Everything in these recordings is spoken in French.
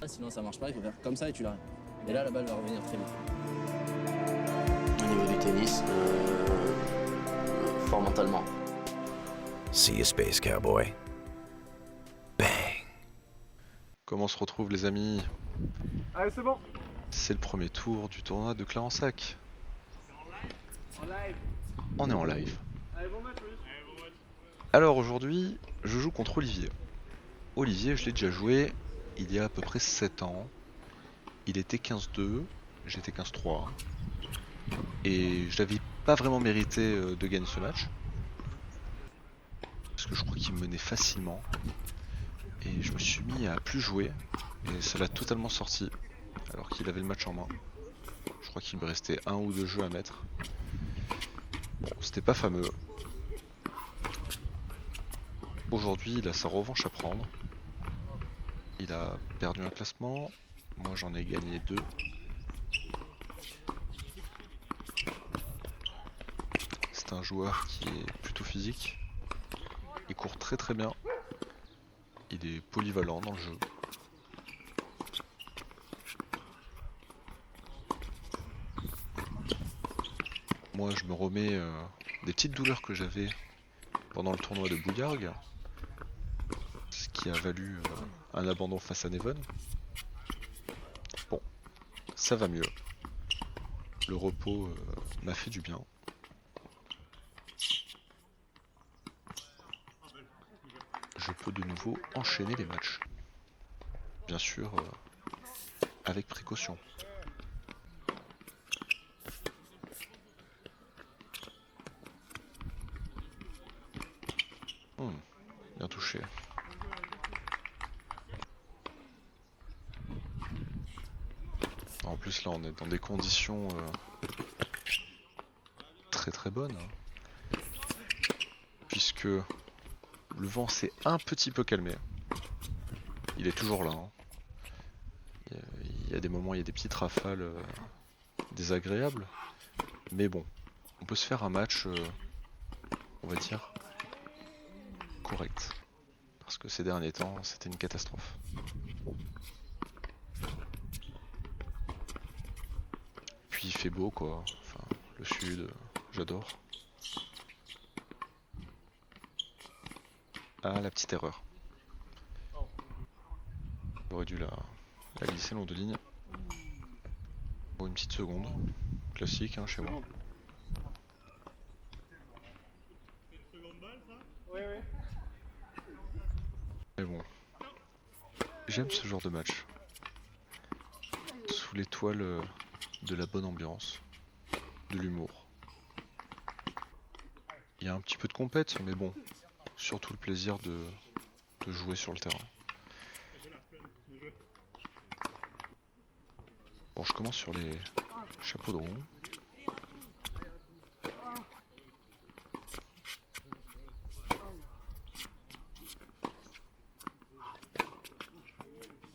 Sinon ça marche pas, il faut faire comme ça et tu l'arrêtes. Et là la balle va revenir très vite. Au niveau du tennis, fort mentalement. See you, Space Cowboy. Bang. Comment on se retrouve les amis? Allez, c'est bon. C'est le premier tour du tournoi de Clarensac. En live. On est en live. Allez, bon match, oui. Alors aujourd'hui, je joue contre Olivier. Olivier, je l'ai déjà joué il y a à peu près 7 ans. Il était 15-2, j'étais 15-3. Et je n'avais pas vraiment mérité de gagner ce match. Parce que je crois qu'il me menait facilement. Et je me suis mis à plus jouer. Et ça l'a totalement sorti. Alors qu'il avait le match en main. Je crois qu'il me restait 1 ou 2 jeux à mettre. Bon, c'était pas fameux. Aujourd'hui, il a sa revanche à prendre. Il a perdu un classement. Moi, j'en ai gagné 2. C'est un joueur qui est plutôt physique. Il court très très bien. Il est polyvalent dans le jeu. Moi, je me remets des petites douleurs que j'avais pendant le tournoi de Bouillargues, ce qui a valu un abandon face à Neven. Bon, ça va mieux. Le repos m'a fait du bien. Je peux de nouveau enchaîner les matchs. Bien sûr, avec précaution. Bien touché. En plus là on est dans des conditions très très bonnes. Puisque le vent s'est un petit peu calmé. Il est toujours là. Il y a des moments, il y a des petites rafales désagréables. Mais bon, on peut se faire un match, on va dire, correct. Parce que ces derniers temps, c'était une catastrophe. Puis il fait beau quoi, enfin, le sud, j'adore. Ah, la petite erreur. J'aurais dû la glisser long de ligne. Bon, une petite seconde. Classique hein, chez moi. Oui, oui. Mais bon, j'aime ce genre de match. Sous l'étoile de la bonne ambiance, de l'humour. Il y a un petit peu de compète, mais bon, surtout le plaisir de jouer sur le terrain. Bon, je commence sur les chapeaux de roue.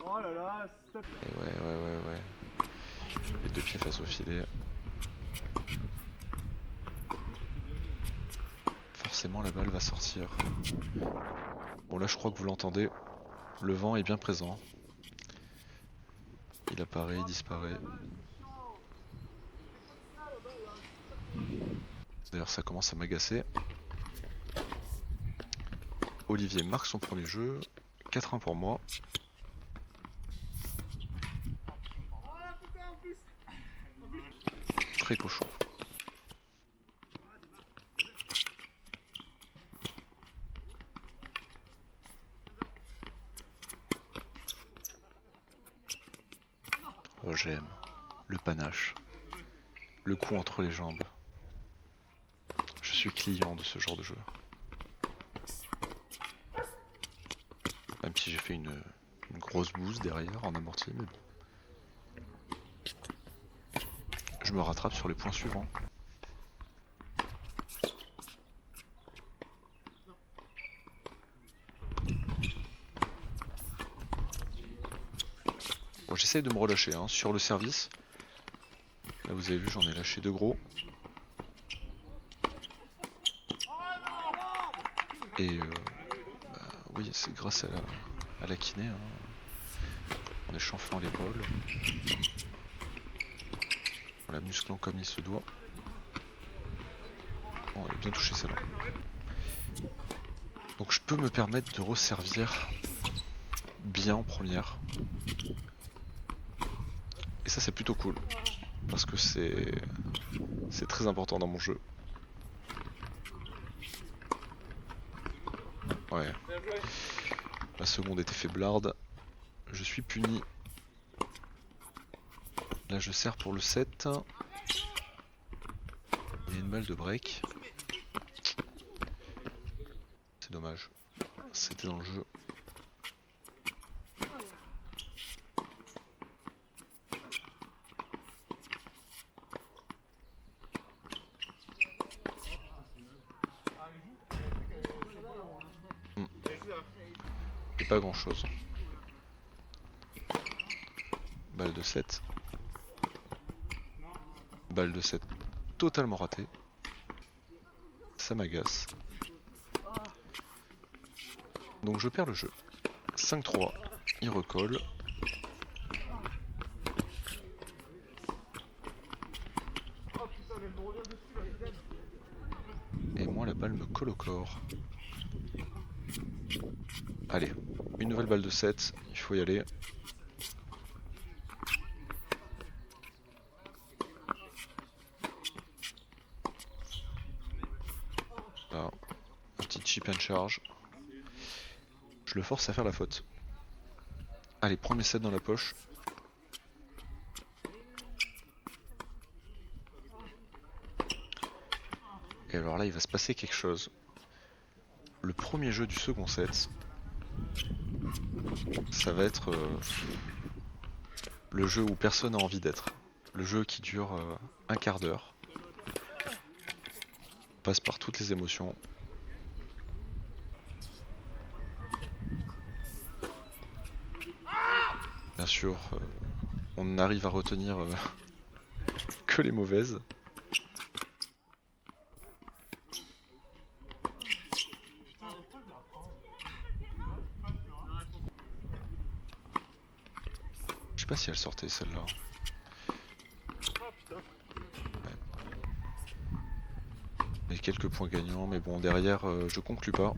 Oh là là, stop. Et ouais. Les 2 pieds face au filet. Forcément la balle va sortir. Bon là je crois que vous l'entendez. Le vent est bien présent. Il apparaît, il disparaît. D'ailleurs ça commence à m'agacer. Olivier marque son premier jeu. 4-1 pour moi. Très cochon. Oh, j'aime le panache, le coup entre les jambes. Je suis client de ce genre de jeu. Même si j'ai fait une grosse bouse derrière en amorti, mais bon. Je me rattrape sur les points suivants. Bon, j'essaye de me relâcher hein, sur le service. Là vous avez vu, j'en ai lâché 2 gros. Et oui, c'est grâce à la kiné. Hein. en échauffant l'épaule, en la musclant comme il se doit. Bon, elle est bien touchée celle-là. Donc je peux me permettre de resservir bien en première. Et ça c'est plutôt cool, parce que c'est très important dans mon jeu. Ouais. La seconde était faiblarde. Je suis puni. Là je sers pour le 7. Il y a une balle de break. C'est dommage. C'était dans le jeu. Et pas grand chose. Balle de 7. Balle de 7 totalement ratée. Ça m'agace. Donc je perds le jeu. 5-3. Il recolle. Et moi la balle me colle au corps. Allez, une nouvelle balle de 7, il faut y aller. Là, un petit chip and charge. Je le force à faire la faute. Allez, premier 7 dans la poche. Et alors là, il va se passer quelque chose. Le premier jeu du second set, ça va être le jeu où personne n'a envie d'être. Le jeu qui dure un quart d'heure. On passe par toutes les émotions. Bien sûr, on n'arrive à retenir que les mauvaises. Je sais pas si elle sortait celle-là. Ouais. Il y a quelques points gagnants, mais bon, derrière, je conclus pas.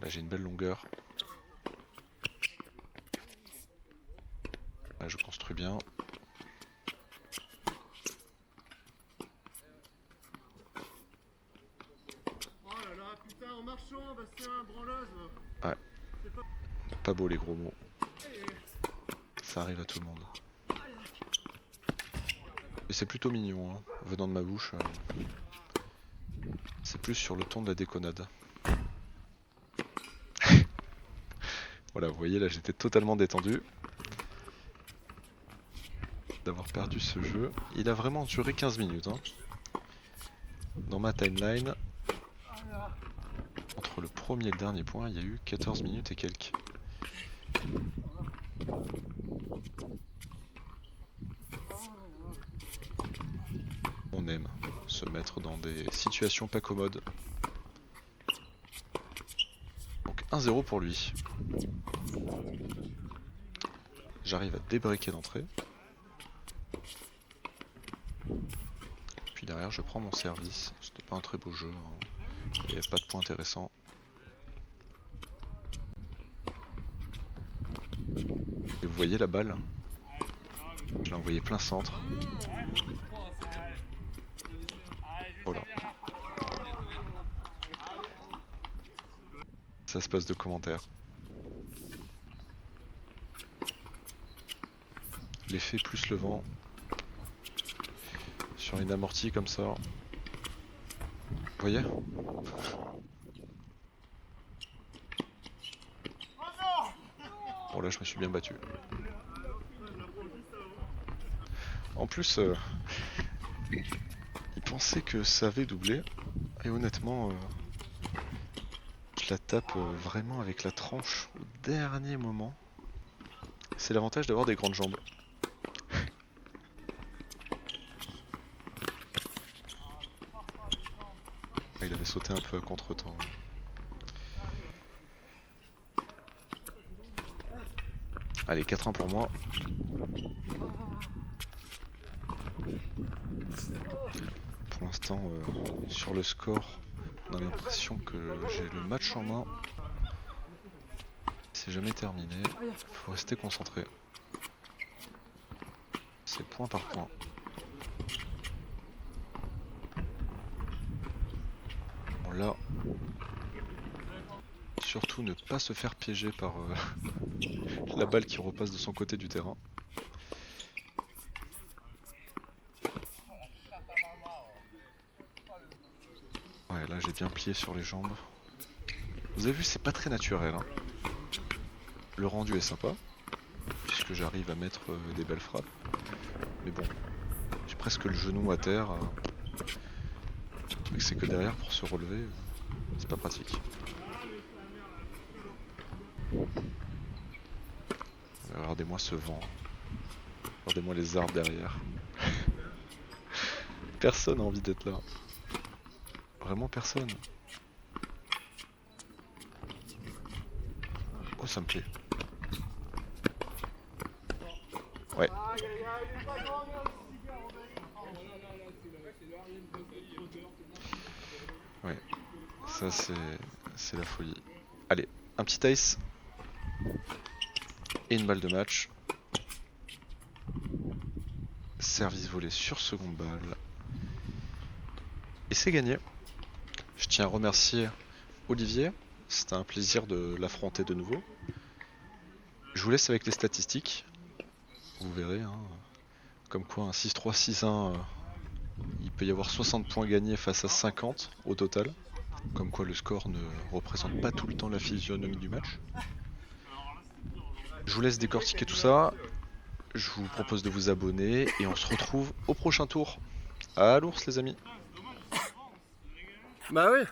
Là, j'ai une belle longueur. Là, je construis bien. Ouais. Pas beau les gros mots. Ça arrive à tout le monde. Et c'est plutôt mignon, hein. Venant de ma bouche. C'est plus sur le ton de la déconnade. Voilà, vous voyez, là j'étais totalement détendu d'avoir perdu ce jeu. Il a vraiment duré 15 minutes. Hein. Dans ma timeline, entre le premier et le dernier point, il y a eu 14 minutes et quelques. On aime se mettre dans des situations pas commodes. Donc 1-0 pour lui. J'arrive à débreaker d'entrée. Puis derrière je prends mon service. C'était pas un très beau jeu. Hein. Il n'y avait pas de points intéressants. Et vous voyez la balle. Je l'ai envoyé plein centre. Voilà. Ça se passe de commentaires. L'effet plus le vent. Sur une amortie comme ça. Vous voyez ? Bon là je me suis bien battu. En plus, il pensait que ça avait doublé. Et honnêtement, je la tape vraiment avec la tranche au dernier moment. C'est l'avantage d'avoir des grandes jambes. Il avait sauté un peu à contre-temps. Allez, 4-1 pour moi. Pour l'instant, sur le score, on a l'impression que j'ai le match en main. C'est jamais terminé. Faut rester concentré. C'est point par point. Bon là, surtout ne pas se faire piéger par la balle qui repasse de son côté du terrain. Ouais, là j'ai bien plié sur les jambes. Vous avez vu, c'est pas très naturel, hein. Le rendu est sympa, puisque j'arrive à mettre des belles frappes. Mais bon, j'ai presque le genou à terre. Et c'est que derrière pour se relever, c'est pas pratique. Regardez-moi ce vent. Regardez-moi les arbres derrière. Personne n'a envie d'être là. Vraiment personne. Oh, ça me plaît. Ouais. Ouais. Ça c'est la folie. Allez, un petit ice. Et une balle de match. Service volé sur seconde balle. Et c'est gagné. Je tiens à remercier Olivier. C'était un plaisir de l'affronter de nouveau. Je vous laisse avec les statistiques. Vous verrez, hein. Comme quoi un 6-3, 6-1, il peut y avoir 60 points gagnés face à 50 au total. Comme quoi le score ne représente pas tout le temps la physionomie du match. Je vous laisse décortiquer tout ça. Je vous propose de vous abonner et on se retrouve au prochain tour. À l'ours les amis. Bah ouais.